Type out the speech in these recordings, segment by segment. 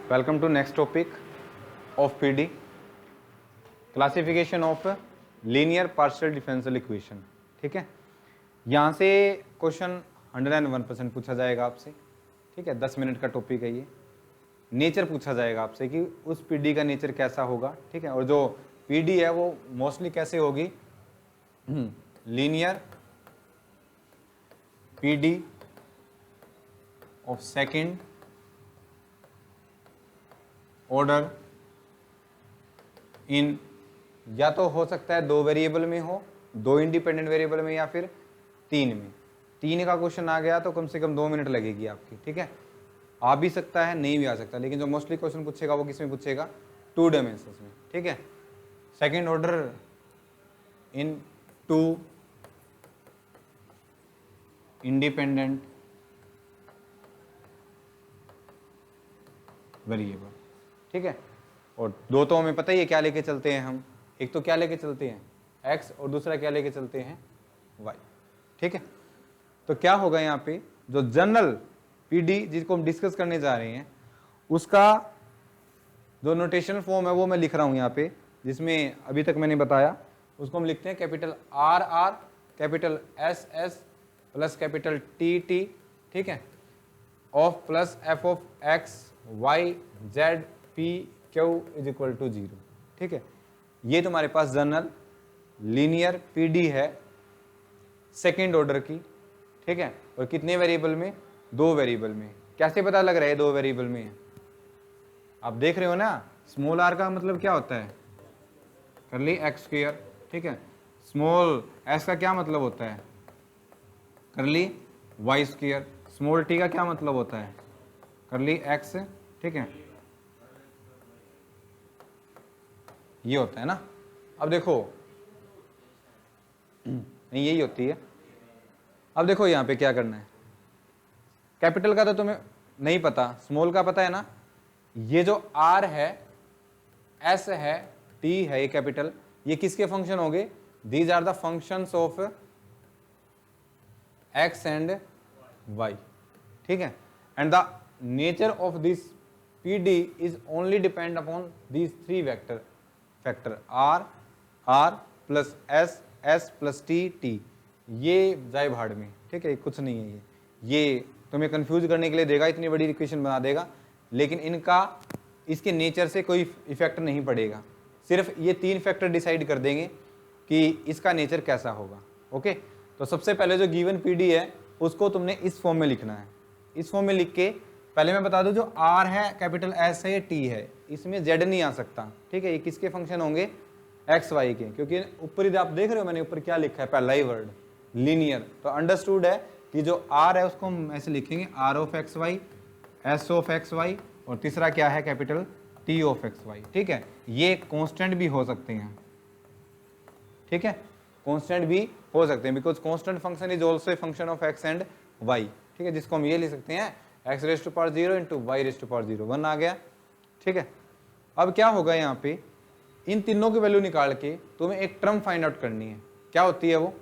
Welcome to next topic of PD, classification of linear partial differential equation. ठीक है, यहाँ से क्वेश्चन 101% पूछा जाएगा आपसे। ठीक है, 10 मिनट का टॉपिक है ये। नेचर पूछा जाएगा आपसे कि उस पीडी का नेचर कैसा होगा। ठीक है, और जो पीडी है वो मोस्टली कैसे होगी, linear PD of second order in, या तो हो सकता है 2 वेरिएबल में हो, 2 इंडिपेंडेंट वेरिएबल में, या फिर 3 में। 3 का क्वेश्चन आ गया तो कम से कम 2 मिनट लगेगी आपकी। ठीक है, आ भी सकता है, नहीं भी आ सकता, लेकिन जो मोस्टली क्वेश्चन पूछेगा वो किस में पूछेगा, 2 डायमेंशंस में। ठीक है, second order in 2 independent variable. ठीक है, और 2 तो हमें पता ही है क्या लेके चलते हैं हम, एक तो क्या लेके चलते हैं x और दूसरा क्या लेके चलते हैं y। ठीक है, तो क्या होगा यहाँ पे, जो जनरल पीडी जिसको हम डिस्कस करने जा रहे हैं उसका जो नोटेशनल फॉर्म है वो मैं लिख रहा हूँ यहाँ पे, जिसमें अभी तक मैंने बताया। उसको हम लिखते हैं capital R R, capital S S, plus capital T T. ठीक है, of plus F of X Y Z P Q is equal to 0। ठीक है, ये तुम्हारे पास जनरल लीनियर पीडी है सेकेंड ऑर्डर की। ठीक है, और कितने वेरिएबल में, 2 वेरिएबल में। कैसे पता लग रहा है 2 वेरिएबल में है, आप देख रहे हो ना, स्मॉल आर का मतलब क्या होता है, करली एक्स स्क्वायर। ठीक है, स्मॉल एस का क्या मतलब होता है, करली वाई स्क्वायर। स्मॉल टी का क्या मतलब होता है, करली एक्स। ठीक है, ये होता है ना। अब देखो, नहीं यही होती है। अब देखो यहाँ पे क्या करना है, कैपिटल का तो तुम्हें नहीं पता, स्मॉल का पता है ना। ये जो आर है, एस है, टी है, ये कैपिटल, ये किसके फंक्शन होंगे, these are the functions of X and Y. ठीक है, and the nature of this PD is only depend upon these 3 vector, factor R R plus S S plus T T. ये जाए भाड़ में। ठीक है, कुछ नहीं है ये तुम्हें कंफ्यूज करने के लिए देगा, इतनी बड़ी इक्वेशन बना देगा, लेकिन इनका इसके नेचर से कोई इफेक्ट नहीं पड़ेगा। सिर्फ ये 3 फैक्टर डिसाइड कर देंगे कि इसका नेचर कैसा होगा। ओके, तो सबसे पहले जो गिवन पीडी है उसको तुमने इस फॉर्म में लिखना है। इस फॉर्म में लिख के, पहले मैं बता दूं, जो आर है, कैपिटल एस है, टी है, इसमें जेड नहीं आ सकता। ठीक है, ये किसके फंक्शन होंगे, एक्स वाई के, क्योंकि ऊपर ही आप देख रहे हो मैंने ऊपर क्या लिखा है, पहला ही वर्ड लीनियर। तो अंडरस्टूड है कि जो आर है उसको हम ऐसे लिखेंगे, R of X Y, S of X Y, और तीसरा क्या है, capital T of X Y. ठीक है, ये कॉन्स्टेंट भी हो सकते हैं। ठीक है, कॉन्स्टेंट भी हो सकते हैं, because constant function is also a function of X and Y. ठीक है, जिसको हम ये लिख सकते हैं, X raise to power 0 into Y raise to power 0, 1 आ गया। ठीक है, अब क्या होगा, यहाँ पे इन तीनों की वैल्यू निकाल के तुम्हें एक टर्म फाइंड आउट करनी है। क्या होती है वो,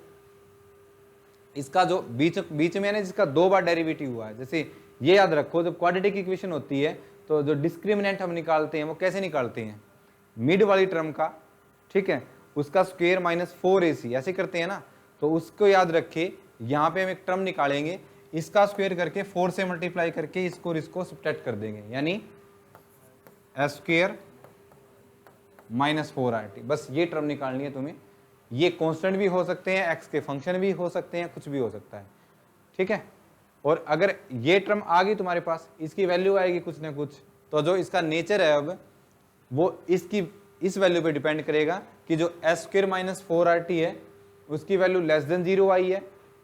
इसका जो बीच में है ना, जिसका 2 बार डेरिवेटिव हुआ है। जैसे ये याद रखो, जब क्वाड्रेटिक इक्वेशन होती है तो जो डिस्क्रिमिनेंट हम निकालते हैं वो कैसे निकालते हैं, मिड वाली टर्म का, ठीक है, उसका स्क्वायर माइनस 4ac, ऐसे करते हैं ना। तो उसको याद रखे, यहाँ पे हम एक टर्म निकालेंगे, इसका स्क्वायर करके 4 से मल्टीप्लाई करके इसको और इसको सब्ट्रैक्ट कर देंगे, यानी एस स्क्वायर माइनस 4rt। बस ये टर्म निकालनी है तुम्हें। ये कांस्टेंट भी हो सकते हैं, एक्स के फंक्शन भी हो सकते हैं, कुछ भी हो सकता है। ठीक है, और अगर ये टर्म आ गई तुम्हारे पास, इसकी वैल्यू आएगी कुछ ना कुछ, तो जो इसका नेचर है अब वो इसकी इस वैल्यू पे डिपेंड करेगा कि जो एस स्क्वायर माइनस 4rt है उसकी वैल्यू लेस देन 0 आई है,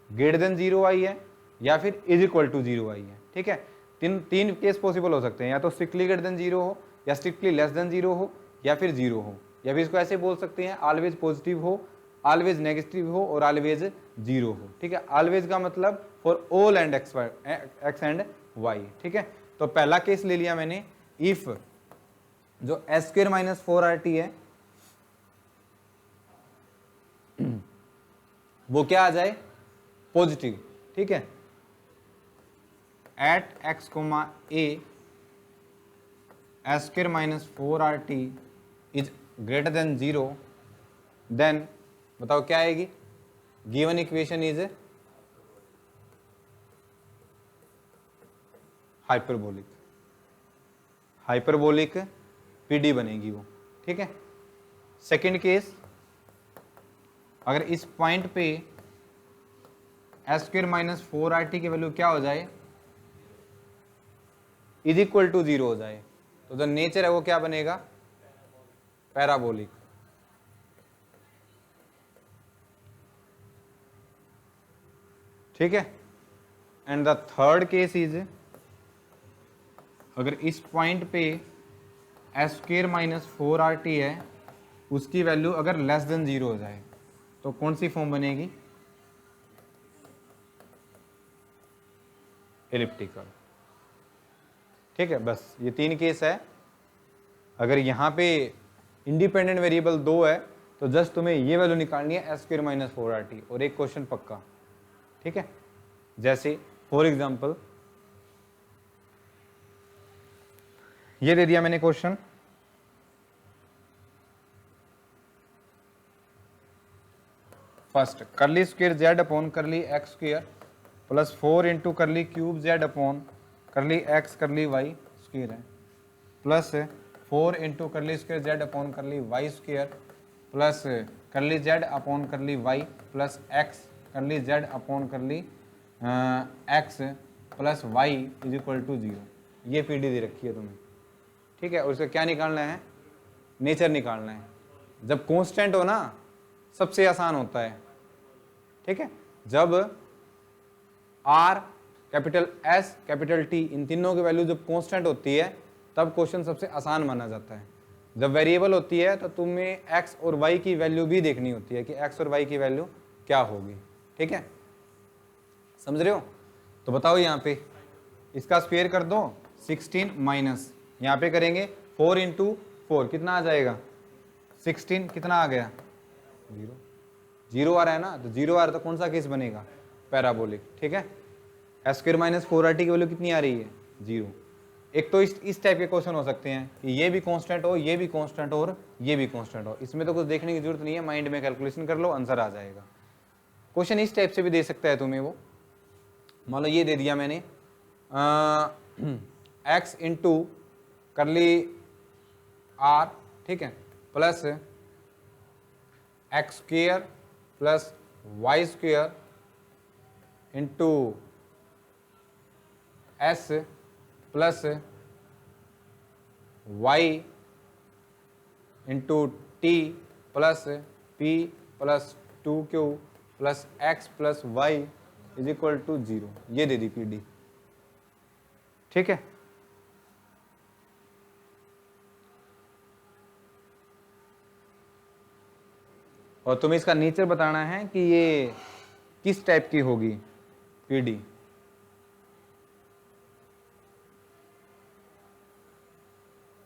ग्रेटर देन 0 आई है, या फिर इज इक्वल टू 0 आई है। ठीक है, तीन केस पॉसिबल हो सकते हैं, या तो स्ट्रिक्टली ग्रेटर देन 0 हो, या स्ट्रिक्टली लेस देन 0 हो, या फिर 0 हो, या फिर इसको ऐसे बोल सकते हैं, ऑलवेज पॉजिटिव हो, ऑलवेज नेगेटिव हो, और ऑलवेज 0 हो। ठीक है, ऑलवेज का मतलब for all and X and Y. ठीक है, तो पहला केस ले लिया मैंने, इफ जो एस स्क्वायर माइनस 4rt है वो क्या आ जाए, पॉजिटिव। ठीक है, at X comma A S square minus 4RT is greater than 0, then बताओ क्या आएगी? Given equation is hyperbolic, hyperbolic PD बनेगी वो, ठीक है। सेकंड केस, अगर इस पॉइंट पे एस स्क्वायर माइनस 4RT की वैल्यू क्या हो जाए? इज इक्वल टू 0 हो जाए, तो जो नेचर है वो क्या बनेगा? पैराबोलिक। ठीक है। And the third case is, अगर इस पॉइंट पे एस स्क्वायर माइनस 4RT है, उसकी वैल्यू अगर लेस देन 0 हो जाए, तो कौन सी फॉर्म बनेगी? एलिप्टिकल। ठीक है, बस ये 3 केस है। अगर यहाँ पे इंडिपेंडेंट वेरिएबल 2 है तो जस्ट तुम्हें ये वैल्यू निकालनी है एस स्क्वायर माइनस 4RT, और एक क्वेश्चन पक्का। ठीक है, जैसे फॉर एग्जाम्पल ये दे दिया मैंने question, first curly square z upon curly x square plus 4 into curly cube z upon curly x curly y square है, plus 4 into curly square z upon curly y square plus curly z upon curly y plus x curly z upon curly x plus Y is equal to 0। ये PD दे रखी है तुम्हें, ठीक है। और इसका क्या निकालना है? नेचर निकालना है। जब कांस्टेंट हो ना सबसे आसान होता है, ठीक है। जब R capital S capital T इन तीनों की वैल्यू जब कांस्टेंट होती है तब क्वेश्चन सबसे आसान माना जाता है। जब वेरिएबल होती है तो तुम्हें एक्स और वाई की वैल्यू भी देखनी होती है कि एक्स और वाई की वैल्यू क्या होगी, ठीक है, समझ रहे हो? तो बताओ यहाँ पे इसका स्क्वायर कर दो 16 माइनस यहाँ पे करेंगे 4 इंटू 4 कितना आ जाएगा? 16 कितना आ गया? 0। 0 आ रहा है ना, तो 0 आ रहा है तो कौन सा केस बनेगा? पैराबोलिक। ठीक है, एस स्क्वायर माइनस 4RT की वैल्यू कितनी आ रही है? 0। एक तो इस टाइप के क्वेश्चन हो सकते हैं कि ये भी कांस्टेंट हो, ये भी कांस्टेंट हो और ये भी कांस्टेंट हो। इसमें तो कुछ देखने की जरूरत नहीं है, माइंड में कैलकुलेशन कर लो, आंसर आ जाएगा। क्वेश्चन इस टाइप से भी दे सकता है तुम्हें वो, मान लो ये दे दिया मैंने एक्स इंटू करली आर, ठीक है, plus x square plus Y square into S plus Y into T plus P plus 2q plus X plus Y is equal to 0। ये दे दी पीडी, ठीक है। और तुम्हें इसका नेचर बताना है कि ये किस टाइप की होगी पीडी।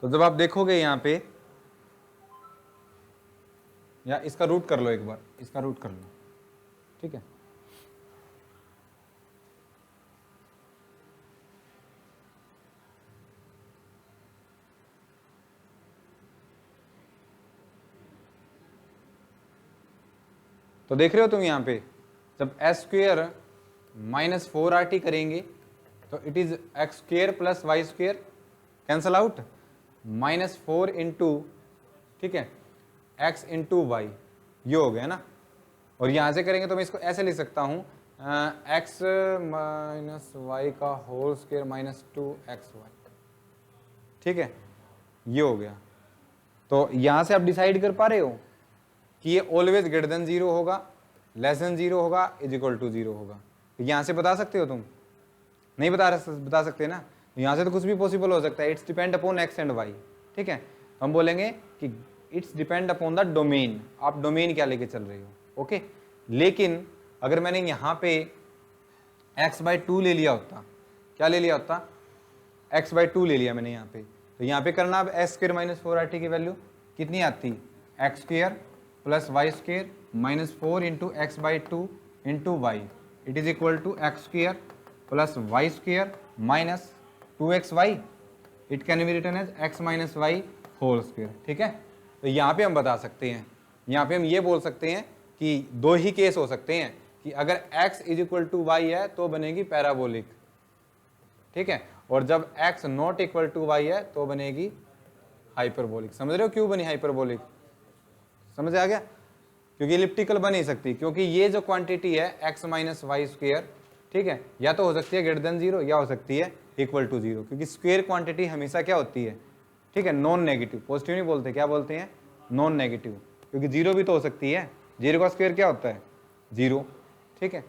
तो जब आप देखोगे यहां पे, या इसका रूट कर लो एक बार, इसका रूट कर लो, ठीक है। तो देख रहे हो तुम यहां पे, जब एस स्क्वेयर माइनस 4RT करेंगे तो it is X square plus Y square, cancel out, minus 4 into, ठीक है, एक्स इंटू वाई, ये हो गया ना। और यहां से करेंगे तो मैं इसको ऐसे लिख सकता हूं एक्स माइनस वाई का होल स्क्वेयर माइनस 2xy, ठीक है, ये हो गया। तो यहां से आप डिसाइड कर पा रहे हो कि ये ऑलवेज ग्रेटर देन 0 होगा, लेस देन 0 होगा, इज इक्वल टू 0 होगा। यहां से बता सकते हो तुम? नहीं बता सकते ना। यहां से तो कुछ भी पॉसिबल हो सकता है, it's depend upon X and Y, ठीक है। तो हम बोलेंगे कि it's depend upon the domain, आप डोमेन क्या लेके चल रहे हो, ओके। लेकिन अगर मैंने यहाँ पे x/2 ले लिया होता, क्या ले लिया होता? x/2 ले लिया मैंने यहाँ पे, तो यहाँ पे करना अब एस स्क्वायर माइनस 4RT की वैल्यू कितनी आती? X square plus Y square minus 4 into x/2 into Y, it is equal to X square plus Y square minus 2xy, it can be written as x minus Y whole square, ठीक है। तो यहाँ पे हम बता सकते हैं, यहाँ पे हम ये बोल सकते हैं कि दो ही केस हो सकते हैं कि अगर x is equal to Y है तो बनेगी पैराबोलिक, ठीक है, और जब x not equal to Y है तो बनेगी हाइपरबोलिक। समझ रहे हो क्यों बनी हाइपरबोलिक? समझ आ गया? क्योंकि इलिप्टिकल बन नहीं सकती, क्योंकि ये जो क्वांटिटी है x माइनस वाई स्क्वायर, ठीक है, या तो हो सकती है ग्रेटर देन जीरो या हो सकती है इक्वल टू जीरो, क्योंकि स्क्वायर क्वांटिटी हमेशा क्या होती है, ठीक है, नॉन नेगेटिव। पॉजिटिव नहीं बोलते, क्या बोलते हैं? नॉन नेगेटिव, क्योंकि जीरो भी तो हो सकती है, जीरो का स्क्वायर क्या होता है? जीरो, ठीक है।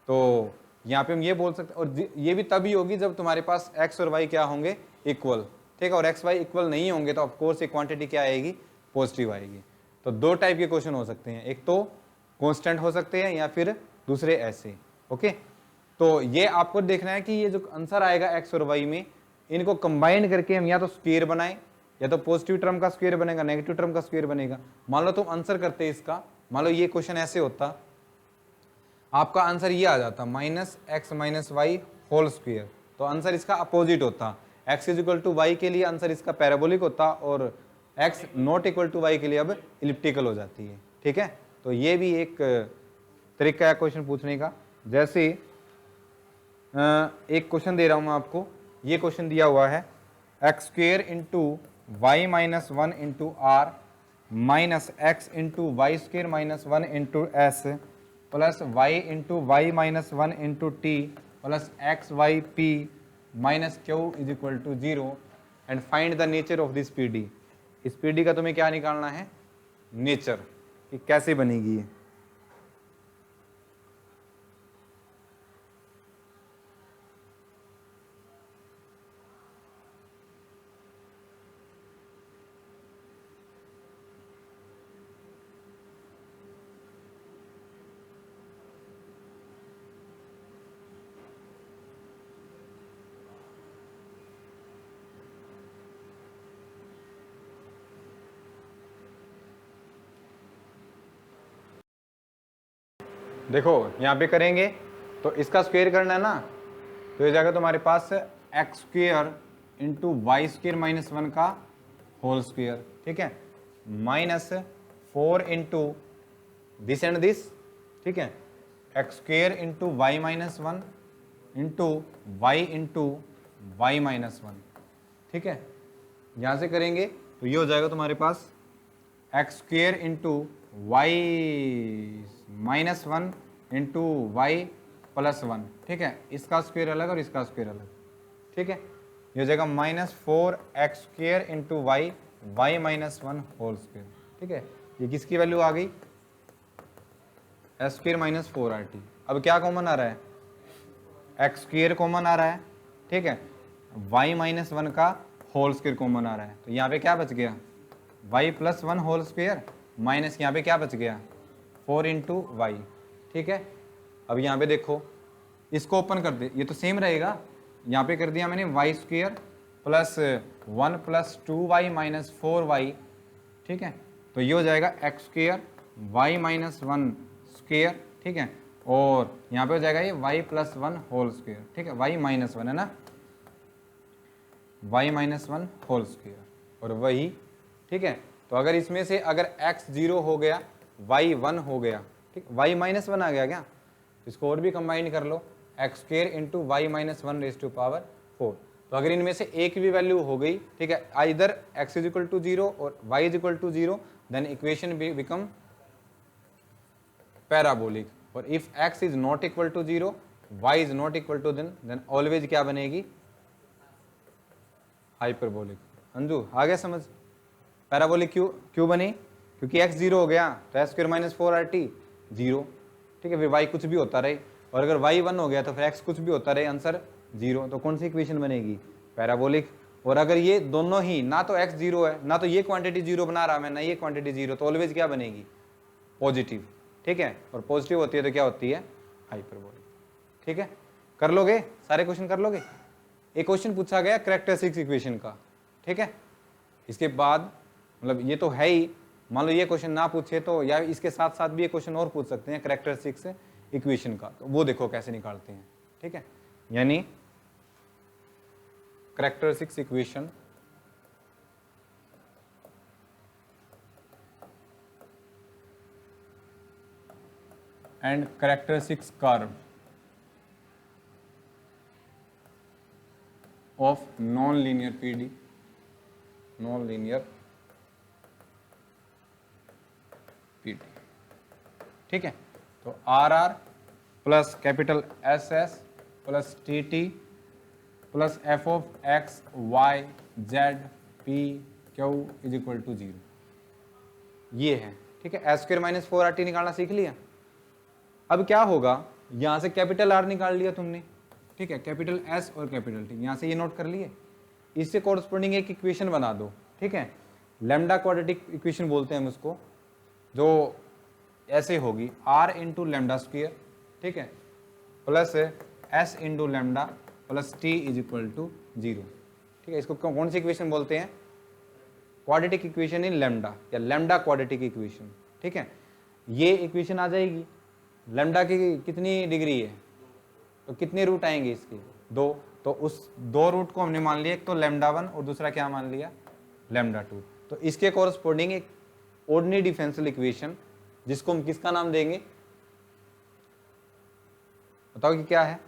तो यहाँ पे हम ये बोल सकते हैं, और ये भी तभी होगी जब तुम्हारे पास x और y क्या होंगे? इक्वल, ठीक है, और x y इक्वल नहीं होंगे तो ऑफकोर्स ये क्वांटिटी क्या आएगी? पॉजिटिव आएगी। तो दो टाइप के क्वेश्चन हो सकते हैं, एक तो कांस्टेंट हो सकते हैं या फिर दूसरे ऐसे, ओके। तो ये आपको देखना है कि ये जो आंसर आएगा x और y में, इनको कंबाइन करके हम या तो स्क्वायर बनाएं, या तो पॉजिटिव टर्म का स्क्वायर बनेगा, नेगेटिव टर्म का स्क्वायर बनेगा। मान लो तुम आंसर करते इसका, मान लो ये क्वेश्चन ऐसे होता, आपका आंसर ये आ जाता minus X minus Y whole square, तो आंसर इसका अपोजिट होता, x is equal to Y के लिए आंसर इसका पैराबोलिक होता और x not equal to Y के लिए अब इलिप्टिकल हो जाती है, ठीक है। तो ये भी एक तरीका है क्वेश्चन पूछने का। जैसे एक क्वेश्चन दे रहा हूं मैं आपको, ये क्वेश्चन दिया हुआ है x square into Y minus one into R minus X into Y square minus one into S plus Y into Y minus one into T plus X Y P minus Q is equal to zero and find the nature of this P D. इस P D का तुम्हें क्या निकालना है? Nature, कि कैसे बनेगी ये। देखो यहाँ पे करेंगे तो इसका स्क्वायर करना है ना, तो ये जाएगा तुम्हारे पास x square into Y square minus one का होल स्क्वेयर, ठीक है, minus 4 into this and this, ठीक है, x square into Y minus one into Y minus one, ठीक है। यहाँ से करेंगे तो ये हो जाएगा तुम्हारे पास x square into Y minus one into y plus one, ठीक है, इसका स्क्वेयर अलग और इसका स्क्वेयर अलग, ठीक है। ये हो जाएगा minus 4x square into Y minus one whole square, ठीक है। ये किसकी वैल्यू आ गई? S square minus 4RT। अब क्या कॉमन आ रहा है? एक्स स्क्वेयर कॉमन आ रहा है, ठीक है, वाई माइनस वन का होल स्क्वेयर कॉमन आ रहा है, तो यहाँ पे क्या बच गया? Y plus one whole square minus यहाँ पे क्या बच गया? 4 इंटू वाई, ठीक है। अब यहाँ पे देखो, इसको ओपन कर दे, ये तो सेम रहेगा, यहाँ पे कर दिया मैंने Y square plus one plus two Y minus 4y, ठीक है, तो ये हो जाएगा X square Y minus one square, ठीक है, और यहाँ पे हो जाएगा ये Y plus one whole square, ठीक है, वाई माइनस वन है ना, Y minus one whole square, और वही, ठीक है। तो अगर इसमें से अगर x 0 हो गया, y 1 हो गया, ठीक, y माइनस वन आ गया क्या, तो इसको और भी कंबाइन कर लो, x square into Y minus one raise to power 4। तो अगर इनमें से एक भी वैल्यू हो गई, ठीक है, either x is equal to 0 और y is equal to 0, then equation become parabolic, और if x is not equal to 0, y is not equal to then always क्या बनेगी? हाइपरबोलिक। अंजू आ गया समझ? पैराबोलिक क्यों बनी? क्योंकि x 0 हो गया तो s स्क्वायर माइनस 4RT 0, ठीक है, फिर y कुछ भी होता रहे, और अगर y 1 हो गया तो फिर x कुछ भी होता रहे, आंसर 0, तो कौन सी इक्वेशन बनेगी? पैराबोलिक। और अगर ये दोनों ही, ना तो x 0 है, ना तो ये क्वांटिटी 0 बना रहा मैं, ना ये क्वांटिटी 0, तो ऑलवेज क्या बनेगी? पॉजिटिव, ठीक है, और पॉजिटिव होती है तो क्या होती है? हाइपरबोलिक, ठीक है। कर लोगे सारे क्वेश्चन? कर लोगे? एक क्वेश्चन पूछा गया कैरेक्टरिस्टिक्स इक्वेशन का, ठीक है, इसके बाद मतलब ये तो है ही, मान लो ये क्वेश्चन ना पूछे तो, या इसके साथ साथ भी ये क्वेश्चन और पूछ सकते हैं कैरेक्टरिस्टिक्स इक्वेशन का, तो वो देखो कैसे निकालते हैं, ठीक है। यानी characteristics equation and characteristics curve of non-linear PD, non-linear PD, ठीक है। तो R R plus capital S S plus T T plus F of X Y Z P Q is equal to 0, ये है, ठीक है। एस स्क्वायर माइनस 4RT निकालना सीख लिया। अब क्या होगा, यहां से कैपिटल आर निकाल लिया तुमने, ठीक है, कैपिटल एस और कैपिटल टी, यहां से ये नोट कर लिए। इससे कोरस्पोंडिंग एक इक्वेशन बना दो, ठीक है, लैम्डा क्वाड्रेटिक इक्वेशन बोलते हैं हम उसको, जो ऐसे होगी आर इंटू लैम्डा स्क्वायर, ठीक है, plus S into lambda plus T is equal to 0, ठीक है। इसको कौन सी इक्वेशन बोलते हैं, क्वाड्रेटिक इक्वेशन इन लैम्डा या लैम्डा क्वाड्रेटिक इक्वेशन, ठीक है। ये इक्वेशन आ जाएगी, लैम्डा की कितनी डिग्री है, तो कितने रूट आएंगे इसके, 2, तो उस 2 रूट को हमने मान लिया, एक तो लैम्डा 1 और दूसरा क्या मान लिया, लैम्डा 2। तो इसके कोरस्पोंडिंग एक ऑर्डिनरी डिफरेंशियल इक्वेशन, जिसको हम किसका नाम देंगे, बताओ कि क्या है,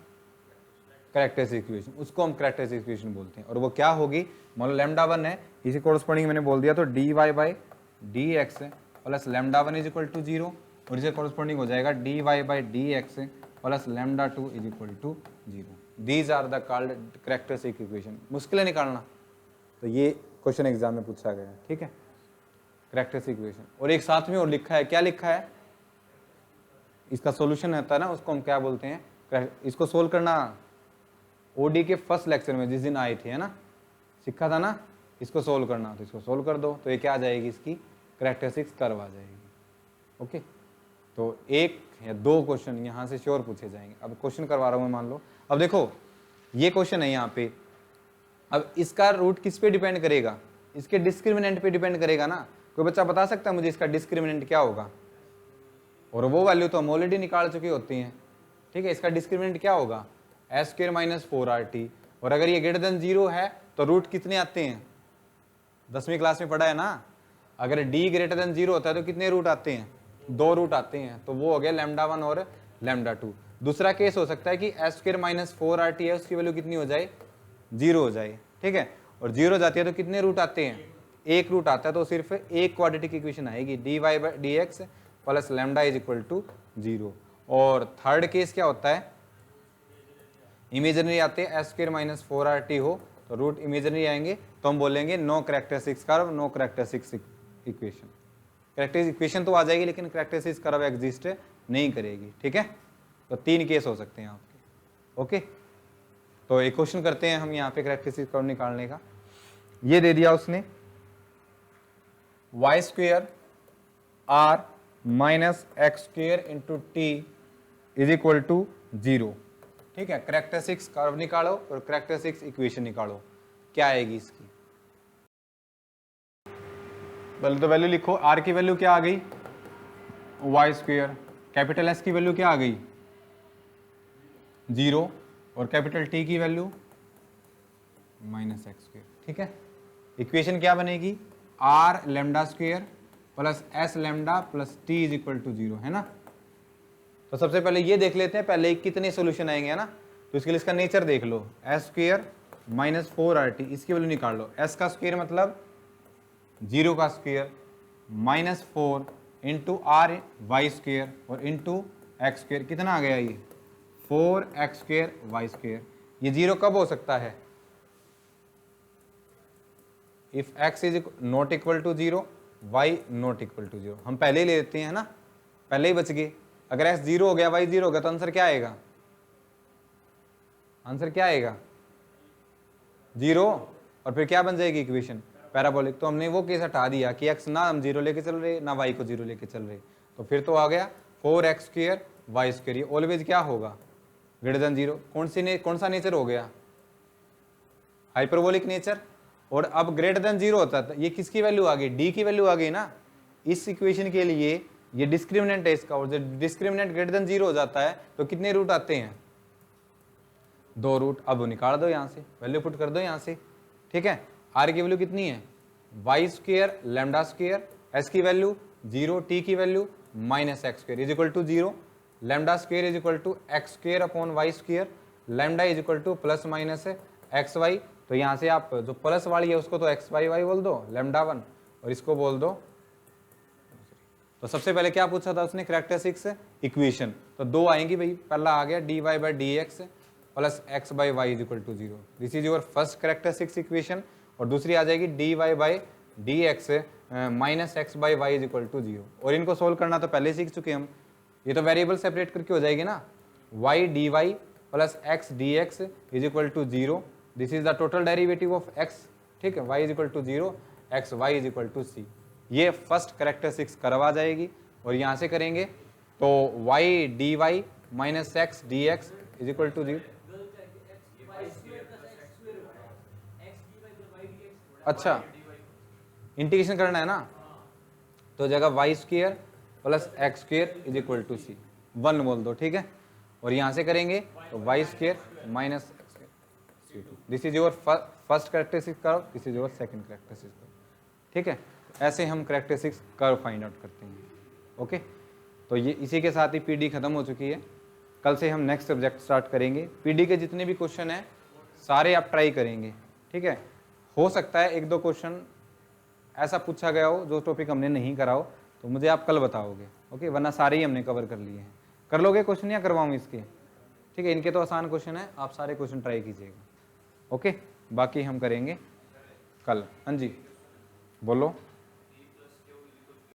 कैरेक्टरिस्टिक इक्वेशन, उसको हम कैरेक्टरिस्टिक इक्वेशन बोलते हैं। और वो क्या होगी, मान लो लैम्डा 1 है, इसी कोरस्पोंडिंग मैंने बोल दिया, तो D Y by D X plus lambda 1 is equal to 0, और इसे कोरस्पोंडिंग हो जाएगा D Y by D X plus lambda 2 is equal to 0। These are the called characteristic equation. मुश्किल है निकालना, तो ये क्वेश्चन एग्जाम में पूछा गया है, ठीक है, कैरेक्टरिस्टिक इक्वेशन। और एक साथ में और लिखा है, क्या लिखा है, इसका सॉल्यूशन होता है ना, उसको हम क्या बोलते हैं, इसको सोल्व करना ओडी के फर्स्ट लेक्चर में जिस दिन आए थे, है ना, सीखा था ना, इसको सोल्व करना, तो इसको सोल्व कर दो, तो ये क्या आ जाएगी, इसकी कैरेक्टरिस्टिक्स कर्व आ जाएगी, ओके। तो 1 या 2 क्वेश्चन यहाँ से श्योर पूछे जाएंगे। अब क्वेश्चन करवा रहा हूँ मैं, मान लो, अब देखो ये क्वेश्चन है यहाँ पे, अब इसका रूट किस पे डिपेंड करेगा, इसके डिस्क्रिमिनेंट पे डिपेंड करेगा ना। कोई बच्चा बता सकता है मुझे इसका डिस्क्रिमिनेंट क्या होगा, और वो वैल्यू तो हम ऑलरेडी निकाल चुकी होती हैं, ठीक है। इसका डिस्क्रिमिनेंट क्या होगा, एस स्क्वायर माइनस 4RT, और अगर ये ग्रेटर देन 0 है तो रूट कितने आते हैं, 10वीं क्लास में पढ़ा है ना, अगर डी ग्रेटर देन 0 होता है तो कितने रूट आते हैं, 2 रूट आते हैं, तो वो हो गया लैम्डा 1 और लैम्डा 2। दूसरा केस हो सकता है कि एस स्क्वायर माइनस 4RT है, उसकी वैल्यू कितनी हो जाए, 0 हो जाए, ठीक है, और 0 जाती है तो कितने रूट आते हैं, 1 रूट आता है, तो सिर्फ एक क्वाड्रेटिक इक्वेशन आएगी, D Y by D X plus lambda is equal to 0। और थर्ड केस क्या होता है, इमेजिनरी आते हैं, एस स्क्वायर माइनस 4RT हो तो रूट इमेजिनरी आएंगे, तो हम बोलेंगे no characteristics curve, no characteristics equation. Characteristic equation तो आ जाएगी लेकिन कैरेक्टरिस्टिक्स कर्व एग्जिस्ट नहीं करेगी, ठीक है। तो 3 केस हो सकते हैं आपके, ओके। तो एक क्वेश्चन करते हैं हम यहाँ पे कैरेक्टरिस्टिक कर्व निकालने का। ये दे दिया उसने, Y square R minus X square into T is equal to 0, ठीक है। कैरेक्टरिस्टिक्स कर्व निकालो और कैरेक्टरिस्टिक्स इक्वेशन निकालो, क्या आएगी इसकी। पहले तो वैल्यू लिखो, आर की वैल्यू क्या आ गई, वाई स्क्वेयर, कैपिटल एस की वैल्यू क्या आ गई, 0, और कैपिटल टी की वैल्यू माइनस एक्स स्क्वेयर, ठीक है। इक्वेशन क्या बनेगी, R lambda square plus S lambda plus T is equal to 0, है ना। तो सबसे पहले ये देख लेते हैं पहले कितने सोल्यूशन आएंगे, है ना। तो इसके लिए इसका नेचर देख लो, एस स्क्वेयर माइनस 4RT, इसकी वैल्यू निकाल लो, एस का स्क्वेयर मतलब 0 का square minus 4 into R Y square और इंटू एक्स स्क्वेयर, कितना आ गया ये 4x स्क्वेयर वाई स्क्वेयर। ये 0 कब हो सकता है, if x is not equal to 0, y not equal to 0। हम पहले ही ले लेते हैं ना, पहले ही बच गए। अगर x 0 हो गया, y 0 हो गया, तो आंसर क्या आएगा, आंसर क्या आएगा 0, और फिर क्या बन जाएगी इक्वेशन, पैराबोलिक। तो हमने वो केस हटा दिया कि x ना हम 0 लेके चल रहे ना y को 0 लेके चल रहे, तो फिर तो आ गया 4x स्क्वेयर वाई स्क्वेयर। ये ऑलवेज क्या होगा, ग्रेटर देन 0। कौन सा नेचर हो गया, हाइपरबोलिक नेचर। और अब ग्रेटर देन 0 होता था, ये किसकी वैल्यू आ गई, डी की वैल्यू आ गई ना। इस इक्वेशन के लिए ये डिस्क्रिमिनेंट है इसका, और जब डिस्क्रिमिनेंट ग्रेटर देन 0 हो जाता है तो कितने रूट आते हैं, 2 रूट, अब निकाल दो यहाँ से, वैल्यू पुट कर दो यहाँ से, ठीक है। आर की वैल्यू कितनी है, Y square lambda square, S की वैल्यू 0, टी की value minus X square is equal to 0, lambda square is equal to X square upon Y square, lambda is equal to plus minus X Y. तो यहाँ से आप जो plus वाली है उसको तो एक्स वाई वाई बोल दो, लैम्डा 1, और इसको बोल दो। तो सबसे पहले क्या पूछा था उसने, कैरेक्टरिस्टिक्स इक्वेशन, तो 2 आएंगी भाई, पहला आ गया D Y by D X plus X by Y is equal to 0, this is your first characteristics equation. और दूसरी आ जाएगी D Y by D X minus X by Y is equal to 0, और इनको सोल्व करना तो पहले सीख चुके हम, ये तो वेरिएबल सेपरेट करके हो जाएगी ना, y d y plus x d x is equal to 0, this is the total derivative of x, ठीक है, y is equal to 0, x y is equal to c. ये फर्स्ट कैरेक्टरिस्टिक्स करवा जाएगी, और यहाँ से करेंगे तो y d y minus x d x is equal to 0। अच्छा, इंटीग्रेशन करना है ना, तो जगह y square plus x square is equal to c, 1 बोल दो, ठीक है। और यहाँ से करेंगे तो Y square minus X square, this is your first characteristic curve, this is your second characteristic curve, ठीक है। ऐसे हम कैरेक्टरिस्टिक्स कर्व फाइंड आउट करते हैं, ओके। तो ये इसी के साथ ही पीडी खत्म हो चुकी है, कल से हम नेक्स्ट सब्जेक्ट स्टार्ट करेंगे। पीडी के जितने भी क्वेश्चन हैं सारे आप ट्राई करेंगे, ठीक है। हो सकता है 1-2 क्वेश्चन ऐसा पूछा गया हो जो टॉपिक हमने नहीं करा हो, तो मुझे आप कल बताओगे, ओके, वरना सारे ही हमने कवर कर लिए हैं। कर लोगे क्वेश्चन या करवाऊँ इसके, ठीक है, इनके तो आसान क्वेश्चन है, आप सारे क्वेश्चन ट्राई कीजिएगा, ओके। बाकी हम करेंगे कल। हाँ जी बोलो।